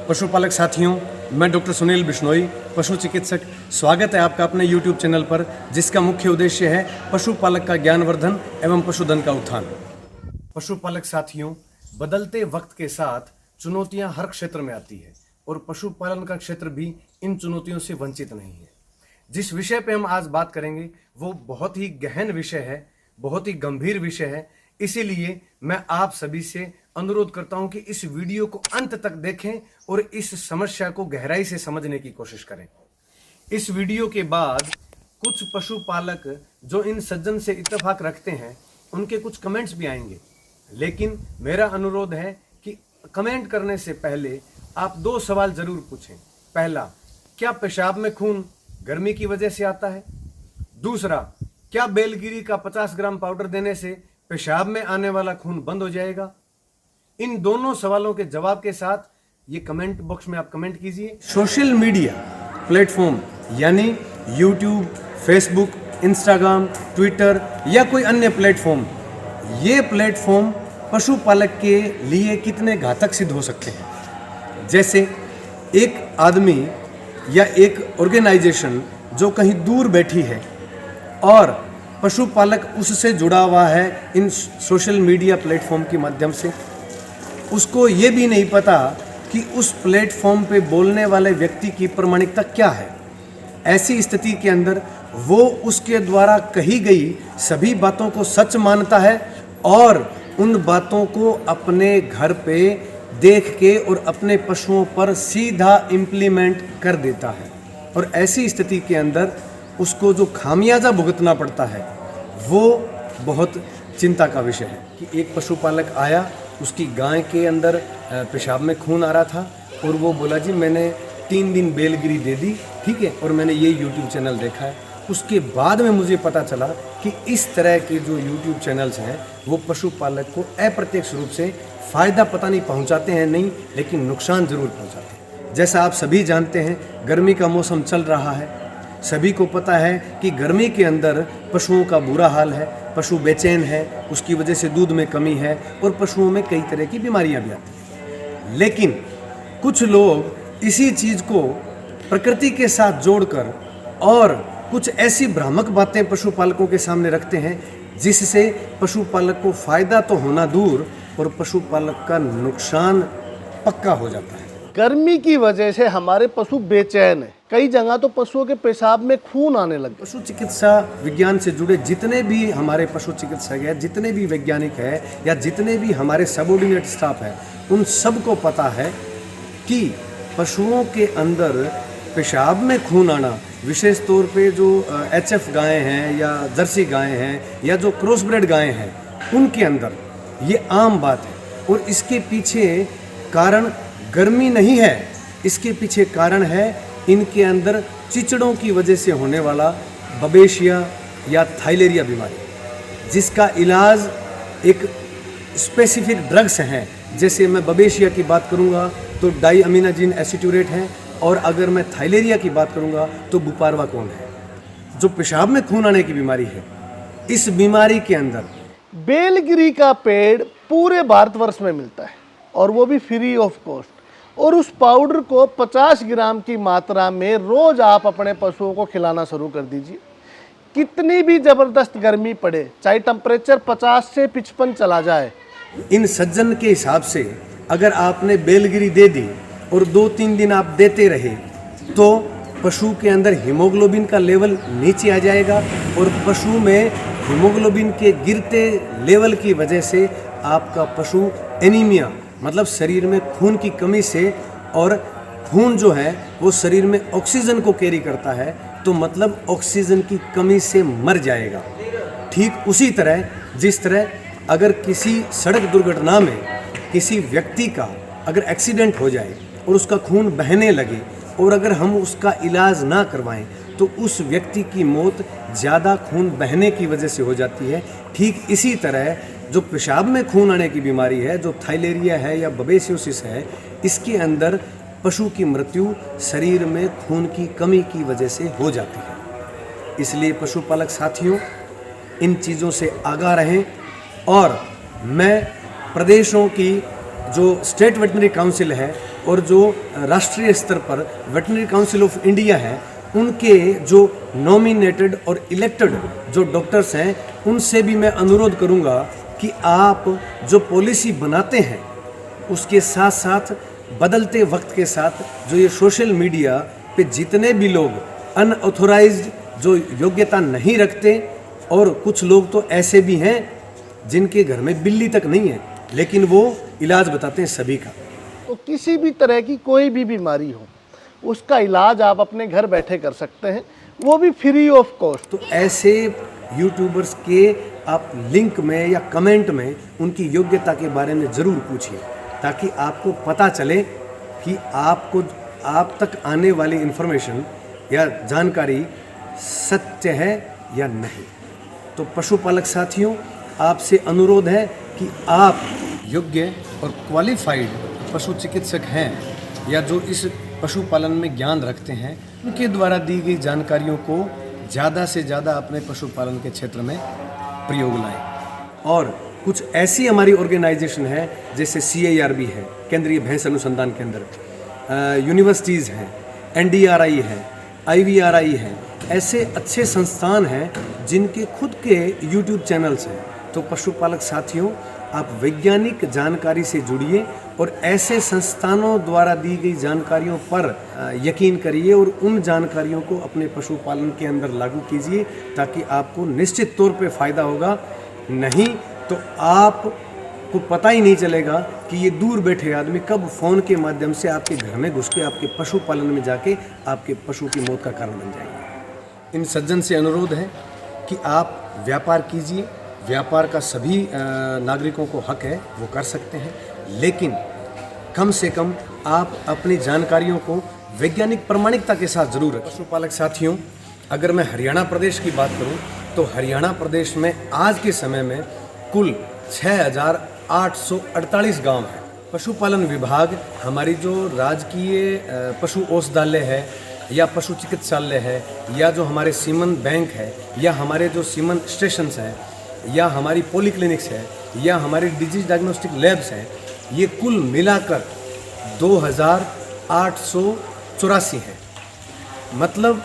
पशुपालक साथियों, मैं डॉक्टर सुनील बिश्नोई, पशु चिकित्सक। स्वागत है आपका अपने YouTube चैनल पर, जिसका मुख्य उद्देश्य है पशुपालक का ज्ञानवर्धन एवं पशुधन का उत्थान। पशुपालक साथियों, बदलते वक्त के साथ चुनौतियां हर क्षेत्र में आती है और पशुपालन का क्षेत्र भी इन चुनौतियों से वंचित नहीं है। जिस विषय पे हम आज बात करेंगे वो बहुत ही गहन विषय है, बहुत ही गंभीर विषय है। इसीलिए मैं आप सभी से अनुरोध करता हूं कि इस वीडियो को अंत तक देखें और इस समस्या को गहराई से समझने की कोशिश करें। इस वीडियो के बाद कुछ पशुपालक जो इन सज्जन से इत्तेफाक रखते हैं, उनके कुछ कमेंट्स भी आएंगे, लेकिन मेरा अनुरोध है कि कमेंट करने से पहले आप 2 सवाल जरूर पूछें। पहला, क्या पेशाब में खून गर्मी की वजह से आता है? दूसरा, क्या बेलगिरी का 50 ग्राम पाउडर देने से पेशाब में आने वाला खून बंद हो जाएगा? इन दोनों सवालों के जवाब के साथ ये कमेंट बॉक्स में आप कमेंट कीजिए। सोशल मीडिया प्लेटफॉर्म यानी यूट्यूब, फेसबुक, इंस्टाग्राम, ट्विटर या कोई अन्य प्लेटफॉर्म, ये प्लेटफॉर्म पशुपालक के लिए कितने घातक सिद्ध हो सकते हैं। जैसे एक आदमी या एक ऑर्गेनाइजेशन जो कहीं दूर बैठी है और पशुपालक उससे जुड़ा हुआ है इन सोशल मीडिया प्लेटफॉर्म के माध्यम से, उसको ये भी नहीं पता कि उस प्लेटफॉर्म पे बोलने वाले व्यक्ति की प्रामाणिकता क्या है। ऐसी स्थिति के अंदर वो उसके द्वारा कही गई सभी बातों को सच मानता है और उन बातों को अपने घर पे देख के और अपने पशुओं पर सीधा इम्प्लीमेंट कर देता है। और ऐसी स्थिति के अंदर उसको जो खामियाजा भुगतना पड़ता है वो बहुत चिंता का विषय है। कि एक पशुपालक आया, उसकी गाय के अंदर पेशाब में खून आ रहा था और वो बोला जी मैंने 3 दिन बेलगिरी दे दी, ठीक है, और मैंने ये YouTube चैनल देखा है। उसके बाद में मुझे पता चला कि इस तरह के जो YouTube चैनल्स हैं वो पशुपालक को अप्रत्यक्ष रूप से फ़ायदा पता नहीं पहुंचाते हैं नहीं, लेकिन नुकसान ज़रूर पहुंचाते हैं। जैसा आप सभी जानते हैं, गर्मी का मौसम चल रहा है। सभी को पता है कि गर्मी के अंदर पशुओं का बुरा हाल है, पशु बेचैन है, उसकी वजह से दूध में कमी है और पशुओं में कई तरह की बीमारियां भी आती हैं। लेकिन कुछ लोग इसी चीज़ को प्रकृति के साथ जोड़कर और कुछ ऐसी भ्रामक बातें पशुपालकों के सामने रखते हैं जिससे पशुपालक को फ़ायदा तो होना दूर और पशुपालक का नुकसान पक्का हो जाता है। गर्मी की वजह से हमारे पशु बेचैन है। कई जगह तो पशुओं के पेशाब में खून आने लगे। पशु चिकित्सा विज्ञान से जुड़े जितने भी हमारे पशु चिकित्सक हैं, जितने भी वैज्ञानिक हैं या जितने भी हमारे सबऑर्डिनेट स्टाफ है, उन सबको पता है कि पशुओं के अंदर पेशाब में खून आना, विशेष तौर पे जो HF गायें हैं या जर्सी गायें हैं या जो क्रॉसब्रेड गायें हैं, उनके अंदर ये आम बात है। और इसके पीछे कारण गर्मी नहीं है, इसके पीछे कारण है इनके अंदर चिचड़ों की वजह से होने वाला बबेशिया या थाइलेरिया बीमारी, जिसका इलाज एक स्पेसिफिक ड्रग्स हैं। जैसे मैं बबेशिया की बात करूंगा तो डाईअमीनाजीन एसीट्यूरेट है, और अगर मैं थाइलेरिया की बात करूंगा तो बुपारवाकोन है, जो पेशाब में खून आने की बीमारी है। इस बीमारी के अंदर बेलगिरी का पेड़ पूरे भारतवर्ष में मिलता है और वो भी फ्री ऑफ कॉस्ट। और उस पाउडर को 50 ग्राम की मात्रा में रोज आप अपने पशुओं को खिलाना शुरू कर दीजिए। कितनी भी ज़बरदस्त गर्मी पड़े, चाहे टेम्परेचर 50 से 55 चला जाए, इन सज्जन के हिसाब से अगर आपने बेलगिरी दे दी और 2-3 दिन आप देते रहे तो पशु के अंदर हीमोग्लोबिन का लेवल नीचे आ जाएगा और पशु में हीमोग्लोबिन के गिरते लेवल की वजह से आपका पशु एनीमिया, मतलब शरीर में खून की कमी से, और खून जो है वो शरीर में ऑक्सीजन को कैरी करता है, तो मतलब ऑक्सीजन की कमी से मर जाएगा। ठीक उसी तरह जिस तरह अगर किसी सड़क दुर्घटना में किसी व्यक्ति का अगर एक्सीडेंट हो जाए और उसका खून बहने लगे और अगर हम उसका इलाज ना करवाएं तो उस व्यक्ति की मौत ज़्यादा खून बहने की वजह से हो जाती है। ठीक इसी तरह जो पेशाब में खून आने की बीमारी है, जो थाइलेरिया है या बबेसियोसिस है, इसके अंदर पशु की मृत्यु शरीर में खून की कमी की वजह से हो जाती है। इसलिए पशुपालक साथियों, इन चीज़ों से आगाह रहें। और मैं प्रदेशों की जो स्टेट वेटनरी काउंसिल है और जो राष्ट्रीय स्तर पर वेटनरी काउंसिल ऑफ इंडिया है, उनके जो नॉमिनेटेड और इलेक्टेड जो डॉक्टर्स हैं, उनसे भी मैं अनुरोध करूंगा कि आप जो पॉलिसी बनाते हैं उसके साथ साथ बदलते वक्त के साथ जो ये सोशल मीडिया पे जितने भी लोग अनऑथोराइज्ड जो योग्यता नहीं रखते, और कुछ लोग तो ऐसे भी हैं जिनके घर में बिल्ली तक नहीं है लेकिन वो इलाज बताते हैं सभी का। तो किसी भी तरह की कोई भी बीमारी हो उसका इलाज आप अपने घर बैठे कर सकते हैं, वो भी फ्री ऑफ कॉस्ट। तो ऐसे यूट्यूबर्स के आप लिंक में या कमेंट में उनकी योग्यता के बारे में ज़रूर पूछिए, ताकि आपको पता चले कि आप तक आने वाली इन्फॉर्मेशन या जानकारी सत्य है या नहीं। तो पशुपालक साथियों, आपसे अनुरोध है कि आप योग्य और क्वालिफाइड पशु चिकित्सक हैं या जो इस पशुपालन में ज्ञान रखते हैं, उनके द्वारा दी गई जानकारियों को ज़्यादा से ज़्यादा अपने पशुपालन के क्षेत्र में प्रयोग लाएं। और कुछ ऐसी हमारी ऑर्गेनाइजेशन है जैसे CIRB है, केंद्रीय भैंस अनुसंधान केंद्र, यूनिवर्सिटीज़ हैं, NDRI है, IVRI है, ऐसे अच्छे संस्थान हैं जिनके खुद के YouTube चैनल्स हैं। तो पशुपालक साथियों, आप वैज्ञानिक जानकारी से जुड़िए और ऐसे संस्थानों द्वारा दी गई जानकारियों पर यकीन करिए और उन जानकारियों को अपने पशुपालन के अंदर लागू कीजिए, ताकि आपको निश्चित तौर पे फ़ायदा होगा। नहीं तो आपको पता ही नहीं चलेगा कि ये दूर बैठे आदमी कब फ़ोन के माध्यम से आपके घर में घुस के आपके पशुपालन में जाके आपके पशु की मौत का कारण बन जाएंगे। इन सज्जन से अनुरोध है कि आप व्यापार कीजिए, व्यापार का सभी नागरिकों को हक है, वो कर सकते हैं, लेकिन कम से कम आप अपनी जानकारियों को वैज्ञानिक प्रमाणिकता के साथ जरूर रखें। पशुपालक साथियों, अगर मैं हरियाणा प्रदेश की बात करूं तो हरियाणा प्रदेश में आज के समय में कुल 6,848 गांव हैं। पशुपालन विभाग हमारी जो राजकीय पशु औषधालय है या पशु चिकित्सालय है या जो हमारे सीमन बैंक है या हमारे जो सीमन स्टेशंस हैं या हमारी पॉलीक्लिनिक्स है या हमारी डिजीज डायग्नोस्टिक लैब्स हैं, ये कुल मिलाकर 2,884 हैं। मतलब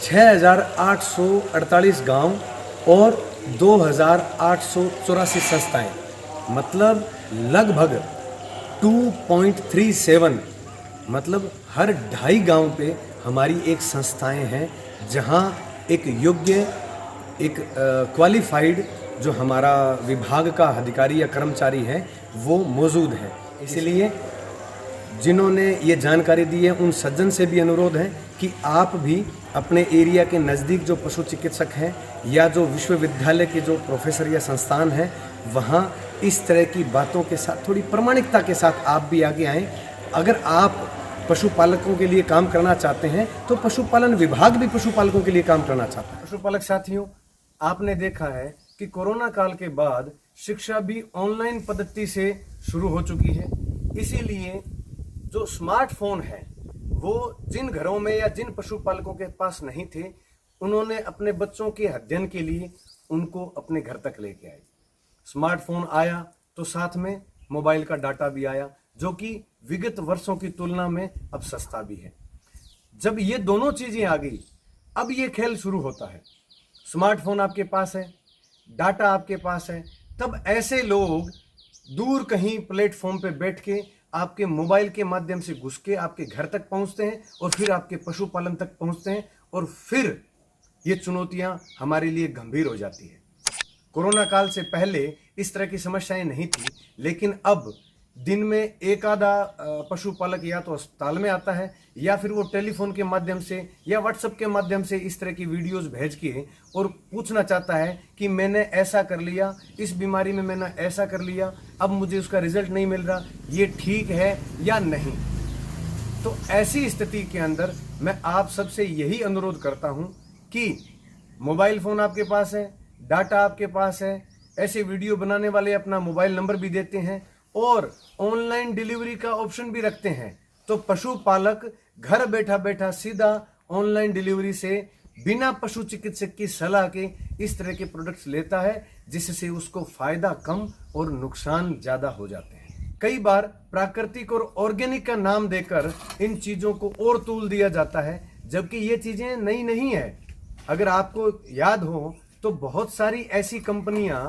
6,848 गांव और 2,884 संस्थाएं, मतलब लगभग 2.37, मतलब हर 2.5 गांव पे हमारी एक संस्थाएं हैं जहां एक योग्य, एक क्वालिफाइड जो हमारा विभाग का अधिकारी या कर्मचारी है वो मौजूद है। इसलिए जिन्होंने ये जानकारी दी है उन सज्जन से भी अनुरोध है कि आप भी अपने एरिया के नज़दीक जो पशु चिकित्सक हैं या जो विश्वविद्यालय के जो प्रोफेसर या संस्थान हैं, वहाँ इस तरह की बातों के साथ थोड़ी प्रामाणिकता के साथ आप भी आगे आएँ। अगर आप पशुपालकों के लिए काम करना चाहते हैं तो पशुपालन विभाग भी पशुपालकों के लिए काम करना चाहता है। पशुपालक साथियों, आपने देखा है कि कोरोना काल के बाद शिक्षा भी ऑनलाइन पद्धति से शुरू हो चुकी है। इसीलिए जो स्मार्टफोन है वो जिन घरों में या जिन पशुपालकों के पास नहीं थे, उन्होंने अपने बच्चों के अध्ययन के लिए उनको अपने घर तक लेके आए। स्मार्टफोन आया तो साथ में मोबाइल का डाटा भी आया, जो कि विगत वर्षों की तुलना में अब सस्ता भी है। जब ये दोनों चीजें आ गई, अब ये खेल शुरू होता है। स्मार्टफोन आपके पास है, डाटा आपके पास है, तब ऐसे लोग दूर कहीं प्लेटफॉर्म पे बैठ के आपके मोबाइल के माध्यम से घुस के आपके घर तक पहुंचते हैं और फिर आपके पशुपालन तक पहुंचते हैं, और फिर ये चुनौतियां हमारे लिए गंभीर हो जाती है। कोरोना काल से पहले इस तरह की समस्याएं नहीं थी, लेकिन अब दिन में एक आधा पशुपालक या तो अस्पताल में आता है या फिर वो टेलीफोन के माध्यम से या व्हाट्सएप के माध्यम से इस तरह की वीडियोस भेज के और पूछना चाहता है कि मैंने ऐसा कर लिया, इस बीमारी में मैंने ऐसा कर लिया, अब मुझे उसका रिजल्ट नहीं मिल रहा, ये ठीक है या नहीं। तो ऐसी स्थिति के अंदर मैं आप सबसे यही अनुरोध करता हूं कि मोबाइल फोन आपके पास है, डाटा आपके पास है, ऐसे वीडियो बनाने वाले अपना मोबाइल नंबर भी देते हैं और ऑनलाइन डिलीवरी का ऑप्शन भी रखते हैं। तो पशुपालक घर बैठा बैठा सीधा ऑनलाइन डिलीवरी से बिना पशु चिकित्सक की सलाह के इस तरह के प्रोडक्ट्स लेता है, जिससे उसको फायदा कम और नुकसान ज्यादा हो जाते हैं। कई बार प्राकृतिक और ऑर्गेनिक का नाम देकर इन चीजों को और तूल दिया जाता है, जबकि ये चीजें नई नहीं है। अगर आपको याद हो तो बहुत सारी ऐसी कंपनियां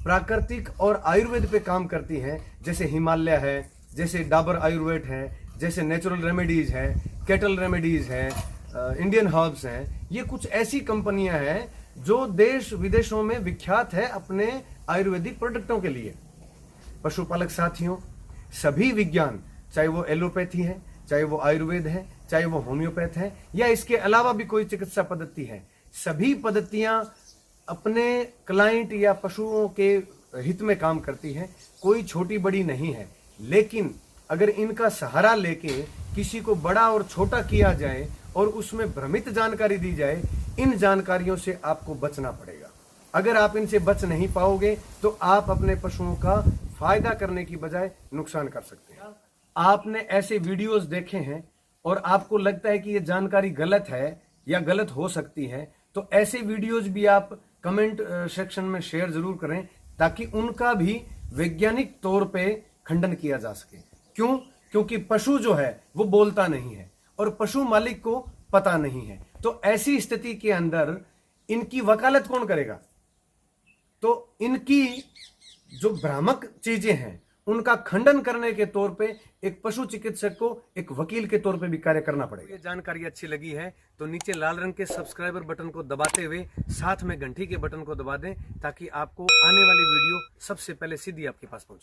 प्राकृतिक और आयुर्वेद पे काम करती हैं, जैसे हिमालय है, जैसे डाबर आयुर्वेद है, जैसे नेचुरल रेमेडीज है, केटल रेमेडीज है, इंडियन हर्ब्स हैं। ये कुछ ऐसी कंपनियां हैं जो देश विदेशों में विख्यात है अपने आयुर्वेदिक प्रोडक्टों के लिए। पशुपालक साथियों, सभी विज्ञान, चाहे वो एलोपैथी है, चाहे वो आयुर्वेद है, चाहे वो होम्योपैथ है, या इसके अलावा भी कोई चिकित्सा पद्धति है, सभी पद्धतियां अपने क्लाइंट या पशुओं के हित में काम करती है। कोई छोटी बड़ी नहीं है, लेकिन अगर इनका सहारा लेके किसी को बड़ा और छोटा किया जाए और उसमें भ्रमित जानकारी दी जाए, इन जानकारियों से आपको बचना पड़ेगा। अगर आप इनसे बच नहीं पाओगे तो आप अपने पशुओं का फायदा करने की बजाय नुकसान कर सकते हैं। आपने ऐसे वीडियोस देखे हैं और आपको लगता है कि ये जानकारी गलत है या गलत हो सकती है, तो ऐसे वीडियोस भी आप कमेंट सेक्शन में शेयर जरूर करें, ताकि उनका भी वैज्ञानिक तौर पे खंडन किया जा सके। क्यों? क्योंकि पशु जो है वो बोलता नहीं है और पशु मालिक को पता नहीं है, तो ऐसी स्थिति के अंदर इनकी वकालत कौन करेगा? तो इनकी जो भ्रामक चीजें हैं उनका खंडन करने के तौर पे एक पशु चिकित्सक को एक वकील के तौर पे भी कार्य करना पड़ेगा। ये जानकारी अच्छी लगी है तो नीचे लाल रंग के सब्सक्राइबर बटन को दबाते हुए साथ में घंटी के बटन को दबा दें, ताकि आपको आने वाली वीडियो सबसे पहले सीधी आपके पास पहुंचे।